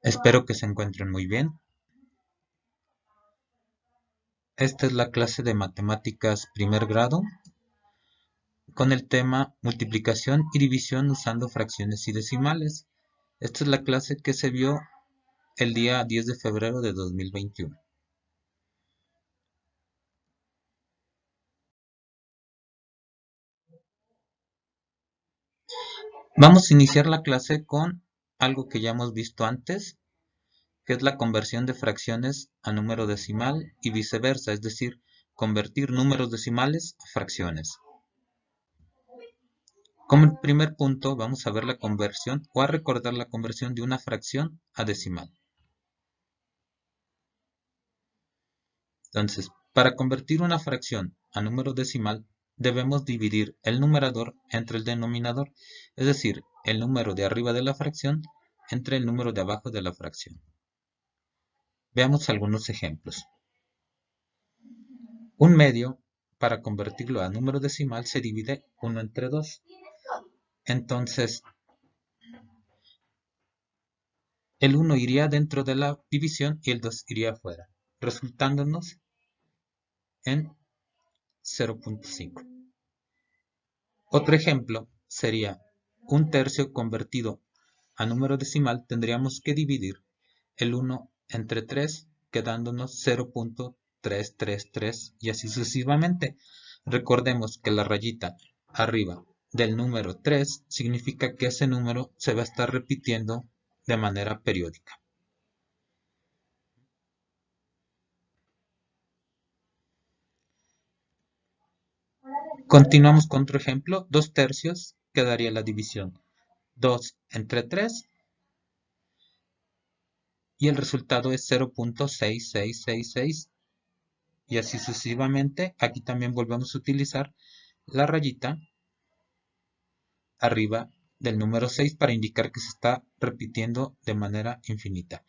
Espero que se encuentren muy bien. Esta es la clase de matemáticas primer grado con el tema multiplicación y división usando fracciones y decimales. Esta es la clase que se vio el día 10 de febrero de 2021. Vamos a iniciar la clase con algo que ya hemos visto antes, que es la conversión de fracciones a número decimal y viceversa, es decir, convertir números decimales a fracciones. Como primer punto vamos a ver la conversión o a recordar la conversión de una fracción a decimal. Entonces, para convertir una fracción a número decimal debemos dividir el numerador entre el denominador, es decir, el número de arriba de la fracción entre el número de abajo de la fracción. Veamos algunos ejemplos. Un medio, para convertirlo a número decimal, se divide 1 entre 2. Entonces, el 1 iría dentro de la división y el 2 iría afuera, resultándonos en 0.5. Otro ejemplo sería un tercio convertido a número decimal. Tendríamos que dividir el 1 entre 3, quedándonos 0.333 y así sucesivamente. Recordemos que la rayita arriba del número 3 significa que ese número se va a estar repitiendo de manera periódica. Continuamos con otro ejemplo. 2 tercios quedaría la división 2 entre 3 y el resultado es 0.6666 y así sucesivamente. Aquí también volvemos a utilizar la rayita arriba del número 6 para indicar que se está repitiendo de manera infinita.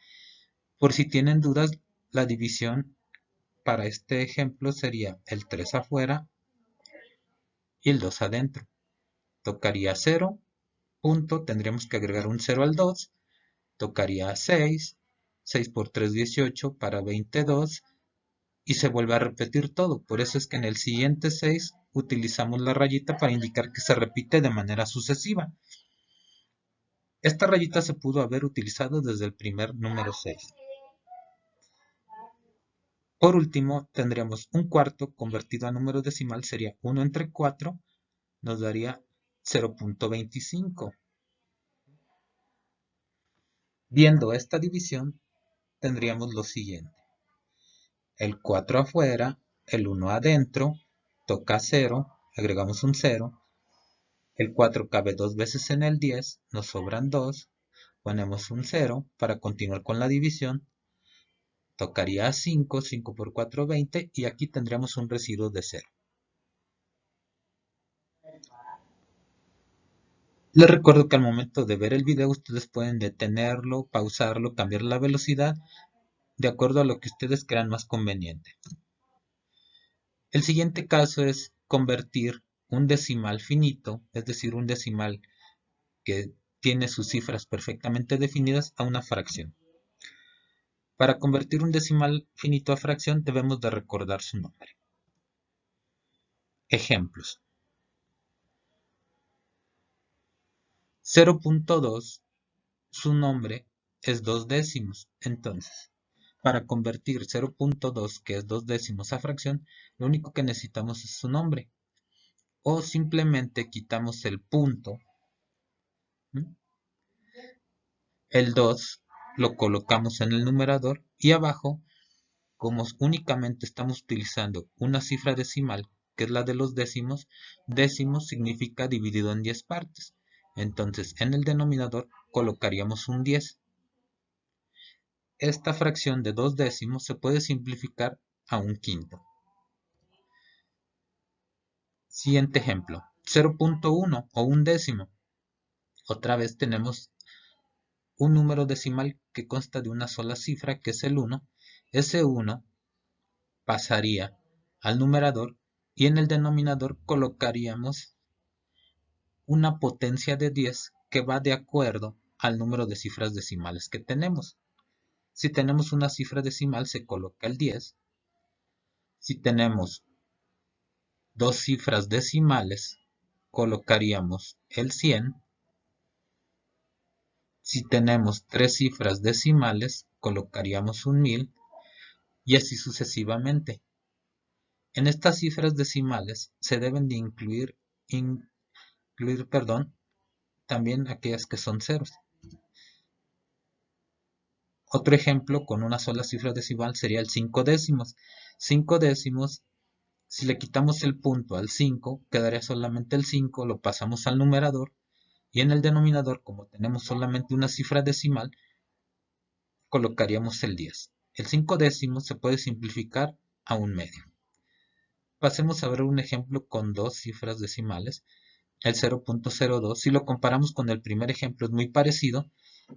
Por si tienen dudas, la división para este ejemplo sería el 3 afuera y el 2 adentro. Tocaría 0, punto, tendríamos que agregar un 0 al 2, tocaría 6, 6 por 3, 18 para 22 y se vuelve a repetir todo. Por eso es que en el siguiente 6 utilizamos la rayita para indicar que se repite de manera sucesiva. Esta rayita se pudo haber utilizado desde el primer número 6. Por último, tendríamos un cuarto convertido a número decimal, sería 1 entre 4, nos daría 0.25. Viendo esta división, tendríamos lo siguiente. El 4 afuera, el 1 adentro, toca 0, agregamos un 0. El 4 cabe 2 veces en el 10, nos sobran 2. Ponemos un 0 para continuar con la división. Tocaría 5, 5 por 4, 20 y aquí tendríamos un residuo de 0. Les recuerdo que al momento de ver el video ustedes pueden detenerlo, pausarlo, cambiar la velocidad de acuerdo a lo que ustedes crean más conveniente. El siguiente caso es convertir un decimal finito, es decir, un decimal que tiene sus cifras perfectamente definidas, a una fracción. Para convertir un decimal finito a fracción debemos de recordar su nombre. Ejemplos. 0.2, su nombre es 2 décimos. Entonces, para convertir 0.2, que es 2 décimos, a fracción, lo único que necesitamos es su nombre. O simplemente quitamos el punto. El 2 lo colocamos en el numerador y abajo, como únicamente estamos utilizando una cifra decimal, que es la de los décimos, décimos significa dividido en 10 partes. Entonces, en el denominador colocaríamos un 10. Esta fracción de 2 décimos se puede simplificar a un quinto. Siguiente ejemplo, 0.1 o un décimo. Otra vez tenemos un número decimal que consta de una sola cifra, que es el 1. Ese 1 pasaría al numerador y en el denominador colocaríamos una potencia de 10 que va de acuerdo al número de cifras decimales que tenemos. Si tenemos una cifra decimal, se coloca el 10. Si tenemos dos cifras decimales, colocaríamos el 100. Si tenemos tres cifras decimales, colocaríamos un 1000 y así sucesivamente. En estas cifras decimales se deben de incluir también aquellas que son ceros. Otro ejemplo con una sola cifra decimal sería el 5 décimos. 5 décimos, si le quitamos el punto al 5, quedaría solamente el 5, lo pasamos al numerador y en el denominador, como tenemos solamente una cifra decimal, colocaríamos el 10. El 5 décimos se puede simplificar a un medio. Pasemos a ver un ejemplo con dos cifras decimales, el 0.02. Si lo comparamos con el primer ejemplo es muy parecido.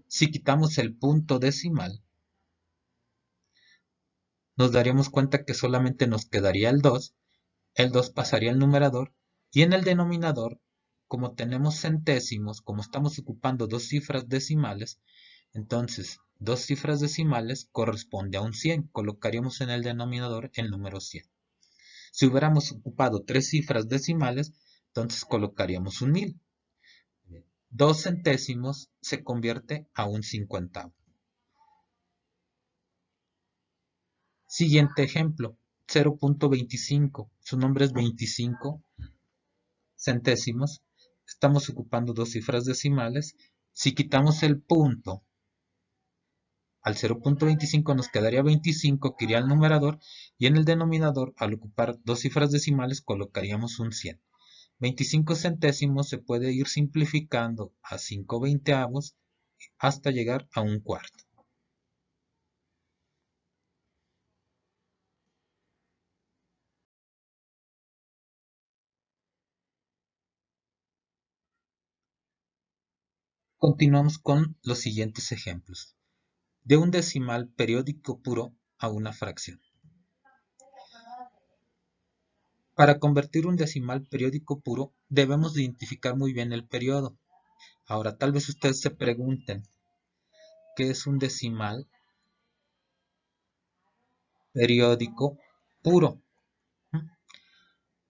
Si quitamos el punto decimal, nos daríamos cuenta que solamente nos quedaría el 2 pasaría al numerador y en el denominador, como tenemos centésimos, como estamos ocupando dos cifras decimales, entonces dos cifras decimales corresponde a un 100, colocaríamos en el denominador el número 100. Si hubiéramos ocupado tres cifras decimales, entonces colocaríamos un 1000. Dos centésimos se convierte a un cincuentavo. Siguiente ejemplo, 0.25. Su nombre es 25 centésimos. Estamos ocupando dos cifras decimales. Si quitamos el punto al 0.25 nos quedaría 25 que iría al numerador y en el denominador al ocupar dos cifras decimales colocaríamos un 100. 25 centésimos se puede ir simplificando a 5 veinteavos hasta llegar a un cuarto. Continuamos con los siguientes ejemplos. De un decimal periódico puro a una fracción. Para convertir un decimal periódico puro debemos identificar muy bien el periodo. Ahora, tal vez ustedes se pregunten, ¿qué es un decimal periódico puro?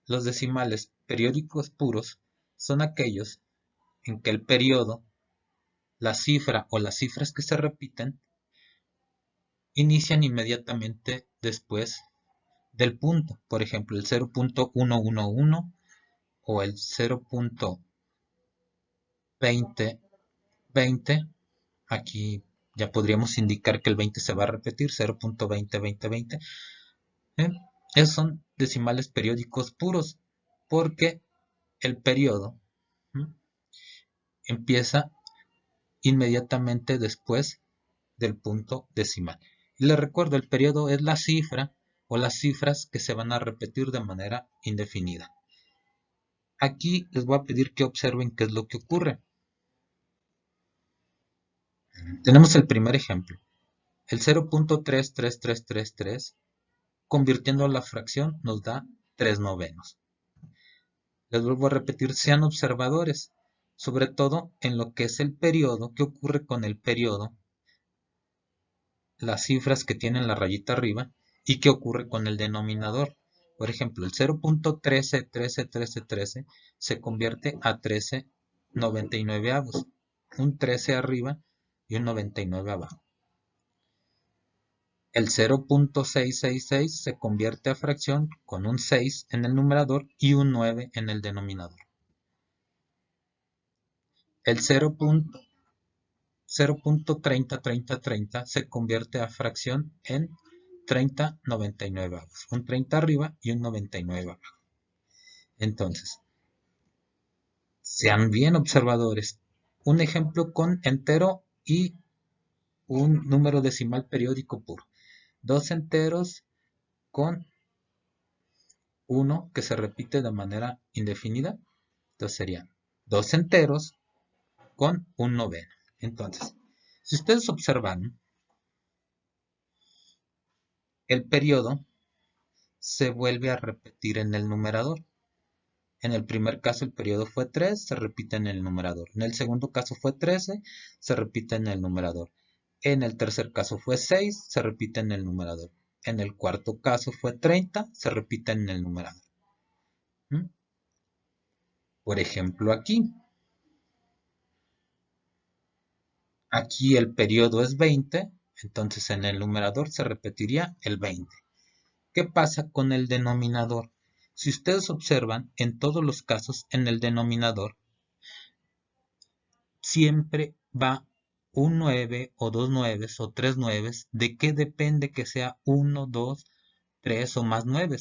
Los decimales periódicos puros son aquellos en que el periodo, la cifra o las cifras que se repiten, inician inmediatamente después del punto. Por ejemplo, el 0.111 o el 0.2020. Aquí ya podríamos indicar que el 20 se va a repetir, 0.202020. Esos son decimales periódicos puros, porque el periodo empieza inmediatamente después del punto decimal. Y les recuerdo, el periodo es la cifra o las cifras que se van a repetir de manera indefinida. Aquí les voy a pedir que observen qué es lo que ocurre. Tenemos el primer ejemplo, el 0.33333, convirtiendo la fracción nos da 3 novenos. Les vuelvo a repetir, sean observadores, sobre todo en lo que es el periodo. ¿Qué ocurre con el periodo? Las cifras que tienen la rayita arriba y qué ocurre con el denominador. Por ejemplo, el 0.131313 se convierte a 13/99, un 13 arriba y un 99 abajo. El 0.666 se convierte a fracción con un 6 en el numerador y un 9 en el denominador. El 0.303030 se convierte a fracción en 30/99, un 30 arriba y un 99 abajo. Entonces, sean bien observadores. Un ejemplo con entero y un número decimal periódico puro. Dos enteros con 1 que se repite de manera indefinida. Entonces serían dos enteros con un noveno. Entonces, si ustedes observan, el periodo se vuelve a repetir en el numerador. En el primer caso el periodo fue 3, se repite en el numerador. En el segundo caso fue 13, se repite en el numerador. En el tercer caso fue 6, se repite en el numerador. En el cuarto caso fue 30, se repite en el numerador. ¿Mm? Por ejemplo, aquí el periodo es 20, entonces en el numerador se repetiría el 20. ¿Qué pasa con el denominador? Si ustedes observan, en todos los casos, en el denominador siempre va un 9 o dos 9 o tres 9. ¿De qué depende que sea 1, 2, 3 o más 9?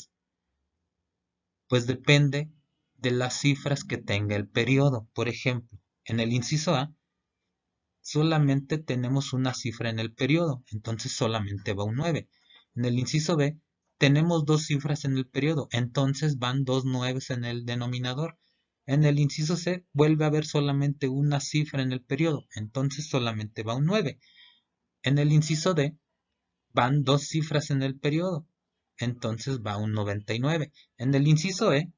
Pues depende de las cifras que tenga el periodo. Por ejemplo, en el inciso A solamente tenemos una cifra en el periodo, entonces solamente va un 9. En el inciso B tenemos dos cifras en el periodo, entonces van dos 9 en el denominador. En el inciso C vuelve a haber solamente una cifra en el periodo, entonces solamente va un 9. En el inciso D van dos cifras en el periodo, entonces va un 99. En el inciso E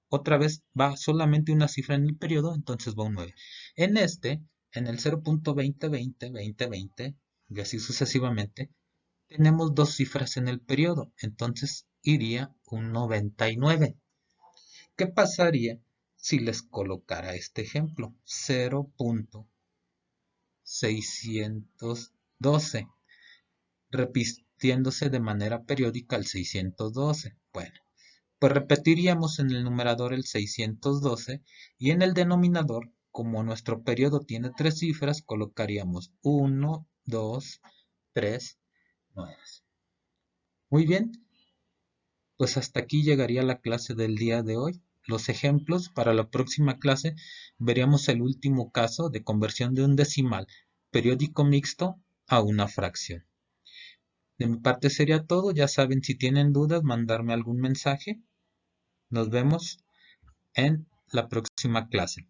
otra vez va solamente una cifra en el periodo, entonces va un 9. En en el 0.2020, 2020, y así sucesivamente, tenemos dos cifras en el periodo, entonces iría un 99. ¿Qué pasaría si les colocara este ejemplo? 0.612, repitiéndose de manera periódica el 612. Bueno, pues repetiríamos en el numerador el 612 y en el denominador, como nuestro periodo tiene tres cifras, colocaríamos 1, 2, 3, 9. Muy bien, pues hasta aquí llegaría la clase del día de hoy. Los ejemplos para la próxima clase veríamos el último caso de conversión de un decimal periódico mixto a una fracción. De mi parte sería todo. Ya saben, si tienen dudas, mandarme algún mensaje. Nos vemos en la próxima clase.